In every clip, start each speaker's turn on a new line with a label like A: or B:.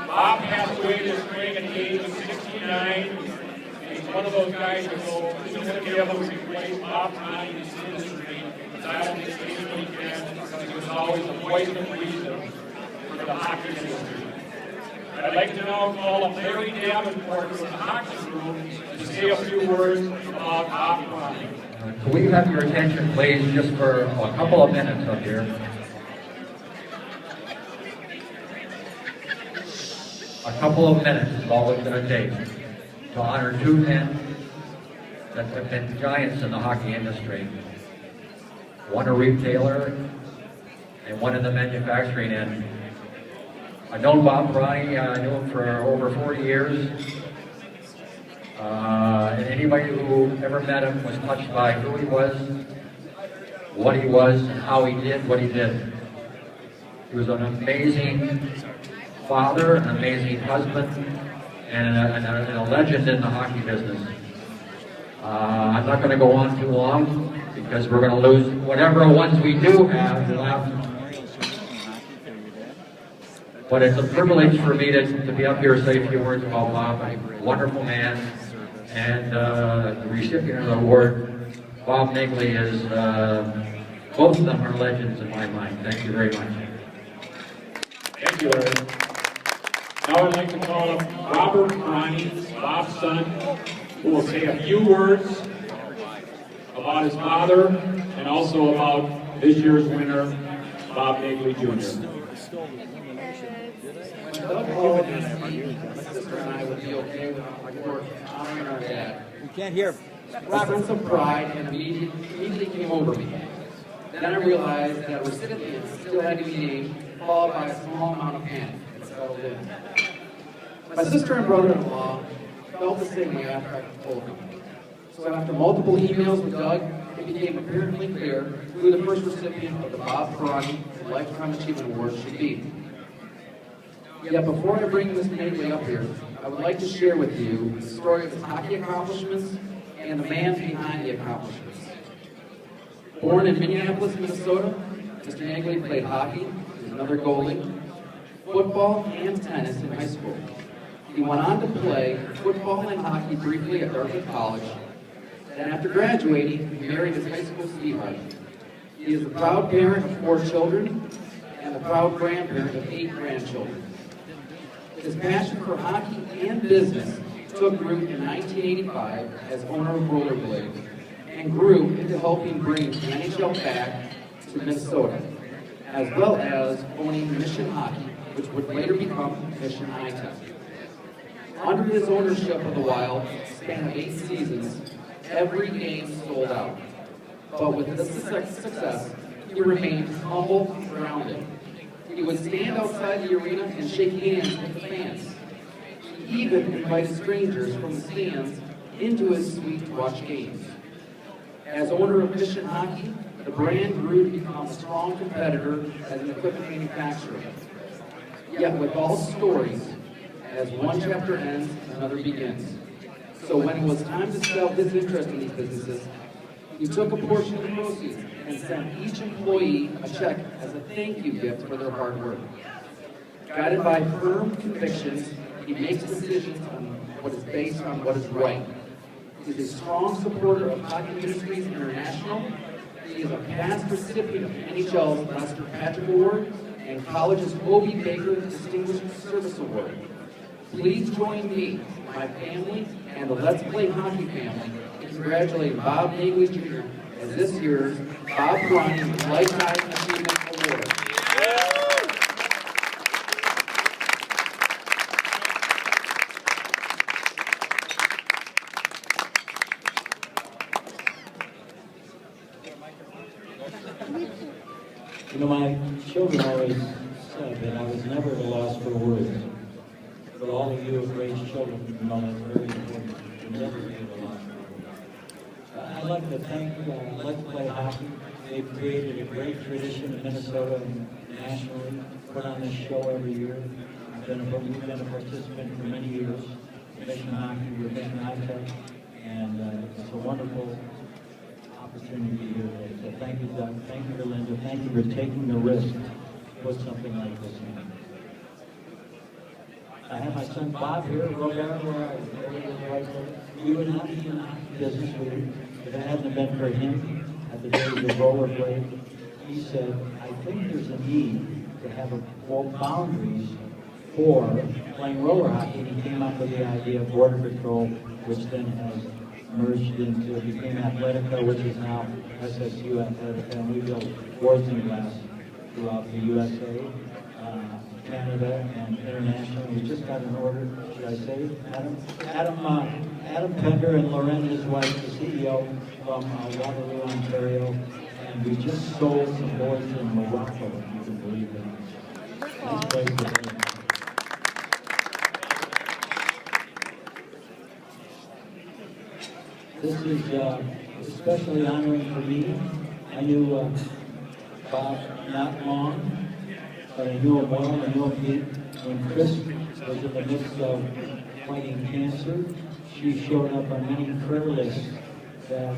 A: Bob passed away this spring at the age of 69. He's one of those guys who will be able to replace Bob Perani in this industry. Not only occasionally can, because he was always a voice of reason for the hockey industry. I'd like to now call up Larry Davenport from the hockey group to say a few words about Bob Perani.
B: Can we have your attention, please, just for a couple of minutes up here? A couple of minutes is all it's going to take to honor two men that have been giants in the hockey industry. One a retailer and one in the manufacturing end. I've known Bob Perani, I knew him for over 40 years. And anybody who ever met him was touched by who he was, and how he did what he did. He was an amazing father, an amazing husband, and a legend in the hockey business. I'm not going to go on too long because we're going to lose whatever ones we do have left. But it's a privilege for me to be up here and say a few words about Bob. A wonderful man, and the recipient of the award, Bob Nagely, is both of them are legends in my mind. Thank you very much.
A: Thank you, Larry. Now I'd like to call up Robert Perani, Bob's son, who will say a few words about his father and also about this year's winner, Bob Nagely Jr.
C: When Doug called and asked me, my sister and I would be okay with honoring our dad,
D: We can't hear.
C: a sense of pride and immediately came over me. Then I realized that a recipient still had to be named, followed by a small amount of panic that settled in. My sister and brother-in-law felt the same way after I told them. So after multiple emails with Doug, it became apparently clear who the first recipient of the Bob Perani Lifetime Achievement Award should be. Yet before I bring this Nagely up here, I would like to share with you the story of his hockey accomplishments and the man behind the accomplishments. Born in Minneapolis, Minnesota, Mr. Nagely played hockey, he was another goalie, football, and tennis in high school. He went on to play football and hockey briefly at Dartmouth College. Then after graduating, he married his high school sweetheart. He is the proud parent of 4 children and the proud grandparent of 8 grandchildren. His passion for hockey and business took root in 1985 as owner of Rollerblade and grew into helping bring the NHL back to Minnesota, as well as owning Mission Hockey, which would later become Mission High-Tech. Under his ownership of the Wild, span of 8 seasons, every game sold out. But with this success, he remained humble and grounded. He would stand outside the arena and shake hands with the fans. He even invited strangers from the stands into his suite to watch games. As owner of Mission Hockey, the brand grew to become a strong competitor as an equipment manufacturer. Yet with all stories, as one chapter ends, another begins. So when it was time to sell his interest in these businesses, he took a portion of the proceeds and sent each employee a check as a thank you gift for their hard work. Guided by firm convictions, he makes decisions on what is based on what is right. He is a strong supporter of Hockey Ministries International. He is a past recipient of NHL's Lester Patrick Award and college's Obie Baker Distinguished Service Award. Please join me, my family, and the Let's Play Hockey family in congratulating Bob Nagely Jr. as this year's Bob Perani Lifetime Achievement Award.
E: You know, my children always said that I was never at a loss for words. But all of you have raised children, you know that's very important. You'll never be at a loss for words. I'd like to thank Let's Play Hockey. They've created a great tradition in Minnesota and nationally. Put on this show every year. We've been a participant for many years. Mission Hockey, we're Mission High-Tech, and it's a wonderful opportunity here today. So thank you, Doug. Thank you, Linda. Thank you for taking the risk to put something like this in. I have my son Bob here, Robert, where I was. We would not be in the hockey business if it hadn't been for him at the days of rollerblade. He said, I think there's a need to have boundaries for playing roller hockey. And he came up with the idea of Border Patrol, which then has merged into, became Athletica, which is now SSU Athletica, and we build boards and glass throughout the USA, Canada, and international. We just got an order, should I say, Adam Pender and Loren, his wife, the CEO from Waterloo, Ontario, and we just sold some boards in Morocco, if you can believe that. Nice place to be. This is especially honoring for me. I knew Bob not long, but I knew him well. I knew him when Chris was in the midst of fighting cancer. She showed up on many prayer lists that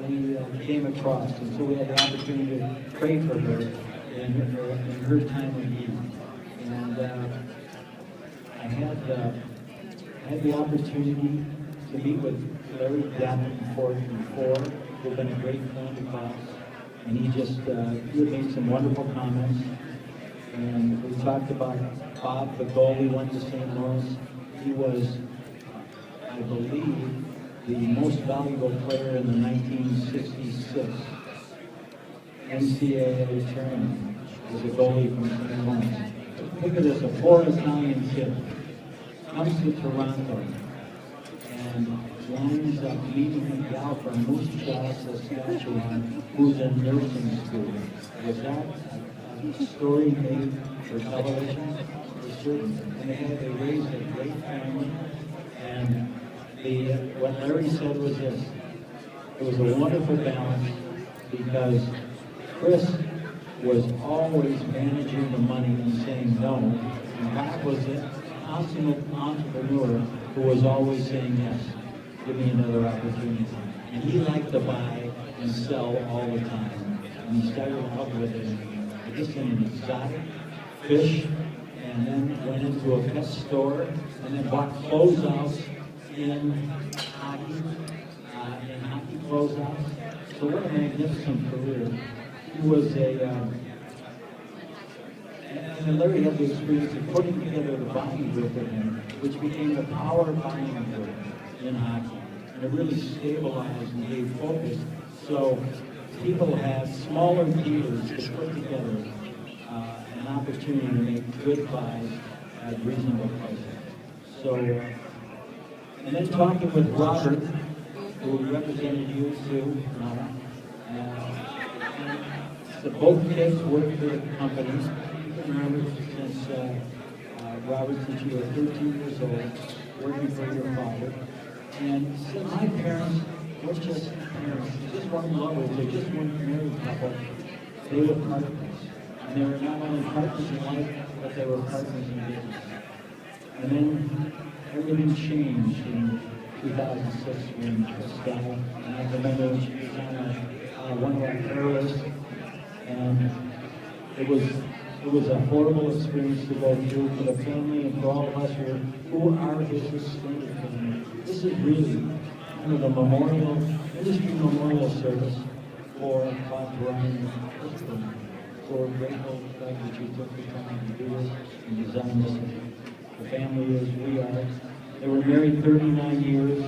E: we came across, and so we had the opportunity to pray for her in her time of need. And I had the opportunity to meet with Larry Davenport before, who'd been a great friend of ours, and he had made some wonderful comments. And we talked about Bob, the goalie, went to St. Lawrence. He was, I believe, the most valuable player in the 1966 NCAA tournament. Was a goalie from St. Lawrence. Look at this, a poor Italian kid comes to Toronto and winds up meeting a gal from Moose Jaw, Saskatchewan, who's in nursing school. Was that a story made for television? For certain. And they raised a great family. And what Larry said was this: it was a wonderful balance because Chris was always managing the money and saying no, and Bob was an consummate entrepreneur who was always saying yes. Give me another opportunity. And he liked to buy and sell all the time. And he started out with just an exotic fish, and then went into a pet store, and then bought closeouts in hockey closeouts. So what a magnificent career. He was and Larry had the experience of putting together the buying group with him, which became the power buying group in hockey. And it really stabilized and gave focus. So people had smaller dealers to put together an opportunity to make good buys at reasonable prices. So, and then talking with Robert, who represented you too, so both kids worked for the company. Remember, since Robert, since you were 13 years old, working for your father. And so my parents were just parents. They just weren't lovers. They just weren't married couple. They were partners. And they were not only partners in life, but they were partners in business. And then everything changed in 2006 when Chris died. And I remember when she was on one of our prayer lists. And it was a horrible experience to go through for the family and for all of us who are his extended family. This is really kind of the industry memorial service for Bob Perani. So we're grateful that you took the time to do this and design this. The family as we are. They were married 39 years.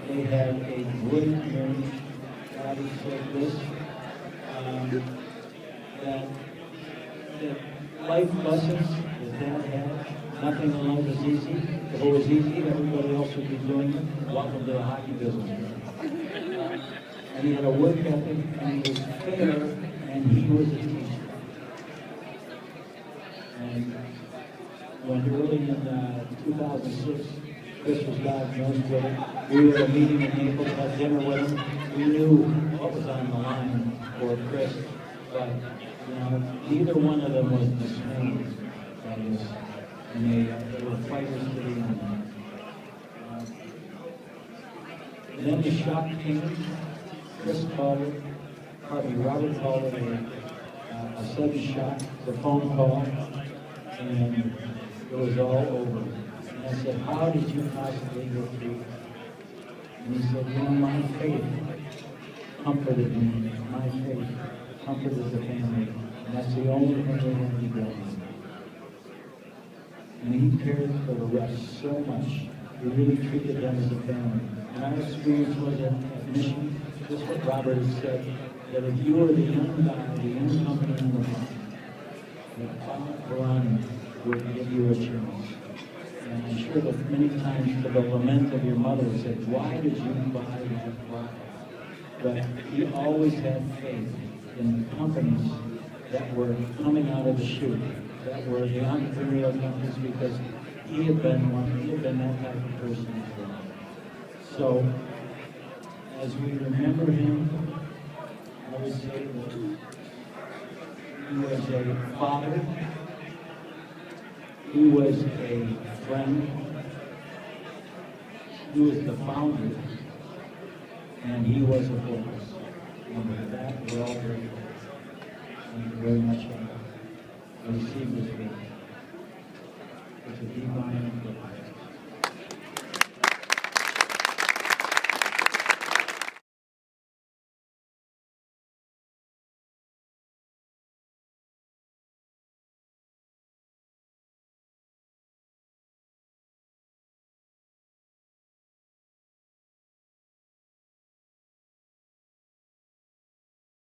E: They had a great marriage. Bobby said this, that life lessons that Dad had, nothing in life is easy. If it was easy, everybody else would be doing it. Welcome to the hockey business. And he had a work ethic, and he was fair, and he was a teacher. And when early in 2006, Chris was diagnosed with it, we were at a meeting in Naples, had dinner with him. We knew what was on the line for Chris, but neither one of them was dismayed. And they were fighters to the end. And then the shock came. Robert called it a sudden shock, the phone call, and it was all over. And I said, how did you possibly go through? And he said, my faith comforted me. My faith comforted the family. And that's the only thing they had to do. And he cared for the rest so much. He really treated them as a family. And our experience was at Mission, just what Robert has said, that if you were the young guy, the young company in the block, that Perani would give you a chance. And I'm sure that many times to the lament of your mother said, why did you buy that product? But he always had faith in the companies that were coming out of the chute, that were the entrepreneurial companies, because he had been that type of person as well. So, as we remember him, I would say that he was a father, he was a friend, he was the founder, and he was a focus. And with that, we're all grateful. Thank you very much. I received this gift. It's a deep honor and privilege.